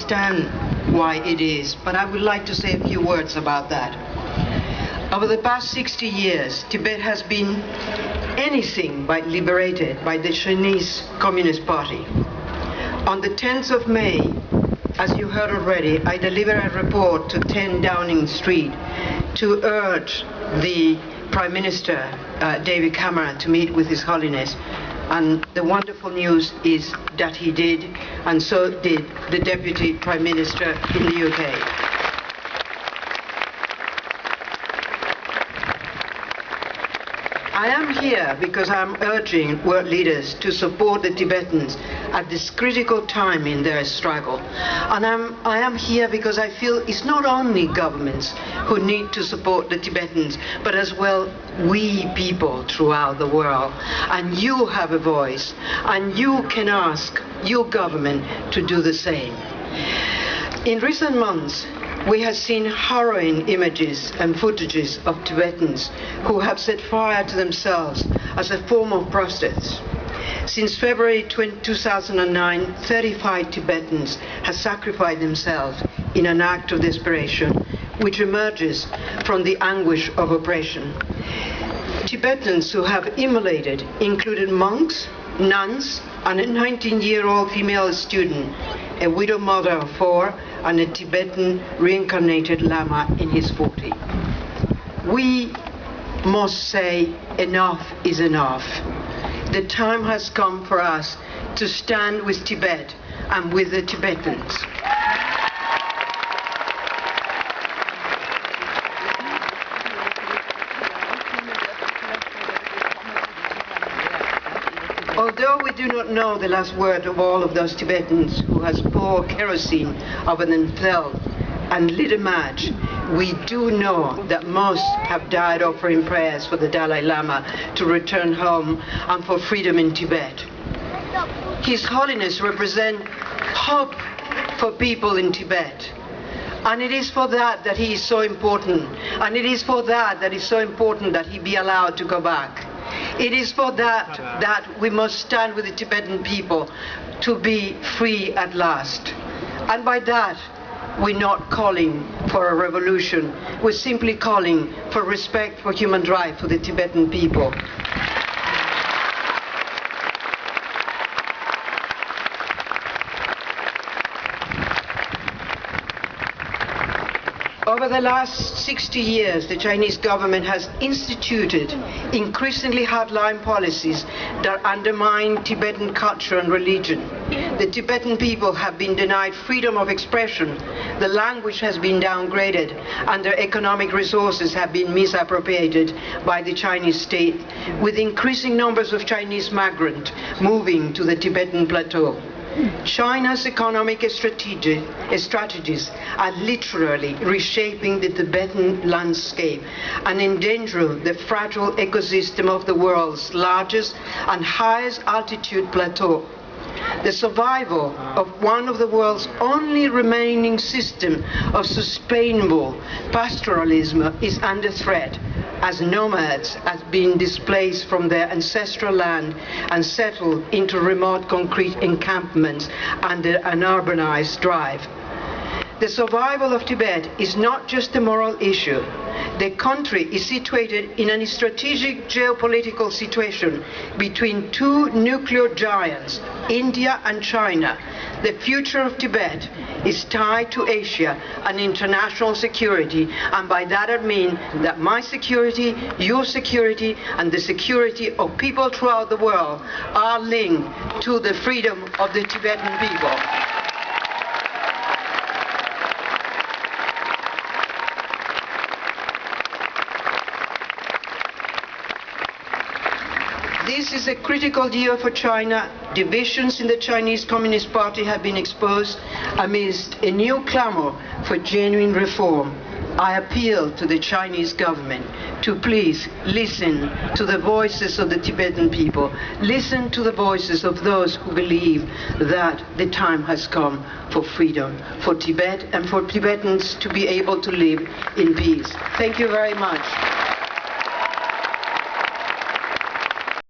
understand why it is, but I would like to say a few words about that. Over the past 60 years, Tibet has been anything but liberated by the Chinese Communist Party. On the 10th of May, as you heard already, I delivered a report to 10 Downing Street to urge the Prime Minister, David Cameron, to meet with His Holiness. And the wonderful news is that he did, and so did the Deputy Prime Minister in the UK. I am here because I am urging world leaders to support the Tibetans at this critical time in their struggle. And I am here because I feel it's not only governments who need to support the Tibetans, but as well we people throughout the world. And you have a voice, and you can ask your government to do the same. In recent months, we have seen harrowing images and footages of Tibetans who have set fire to themselves as a form of protest. Since February 2009, 35 Tibetans have sacrificed themselves in an act of desperation, which emerges from the anguish of oppression. Tibetans who have immolated included monks, nuns, and a 19-year-old female student, a widow mother of 4, and a Tibetan reincarnated Lama in his 40s. We must say enough is enough. The time has come for us to stand with Tibet and with the Tibetans. Although we do not know the last word of all of those Tibetans who has poured kerosene over themselves and lit a match, we do know that most have died offering prayers for the Dalai Lama to return home and for freedom in Tibet. His Holiness represents hope for people in Tibet. And it is for that that he is so important. And it is for that that it's so important that he be allowed to go back. It is for that that we must stand with the Tibetan people to be free at last. And by that, we're not calling for a revolution. We're simply calling for respect for human rights for the Tibetan people. Over the last 60 years, the Chinese government has instituted increasingly hardline policies that undermine Tibetan culture and religion. The Tibetan people have been denied freedom of expression, the language has been downgraded, and their economic resources have been misappropriated by the Chinese state, with increasing numbers of Chinese migrants moving to the Tibetan plateau. China's economic strategies are literally reshaping the Tibetan landscape and endangering the fragile ecosystem of the world's largest and highest altitude plateau. The survival of one of the world's only remaining systems of sustainable pastoralism is under threat, as nomads have been displaced from their ancestral land and settled into remote concrete encampments under an urbanized drive. The survival of Tibet is not just a moral issue. The country is situated in a strategic geopolitical situation between two nuclear giants, India and China. The future of Tibet is tied to Asia and international security, and by that I mean that my security, your security, and the security of people throughout the world are linked to the freedom of the Tibetan people. This is a critical year for China. Divisions in the Chinese Communist Party have been exposed amidst a new clamor for genuine reform. I appeal to the Chinese government to please listen to the voices of the Tibetan people. Listen to the voices of those who believe that the time has come for freedom, for Tibet and for Tibetans to be able to live in peace. Thank you very much.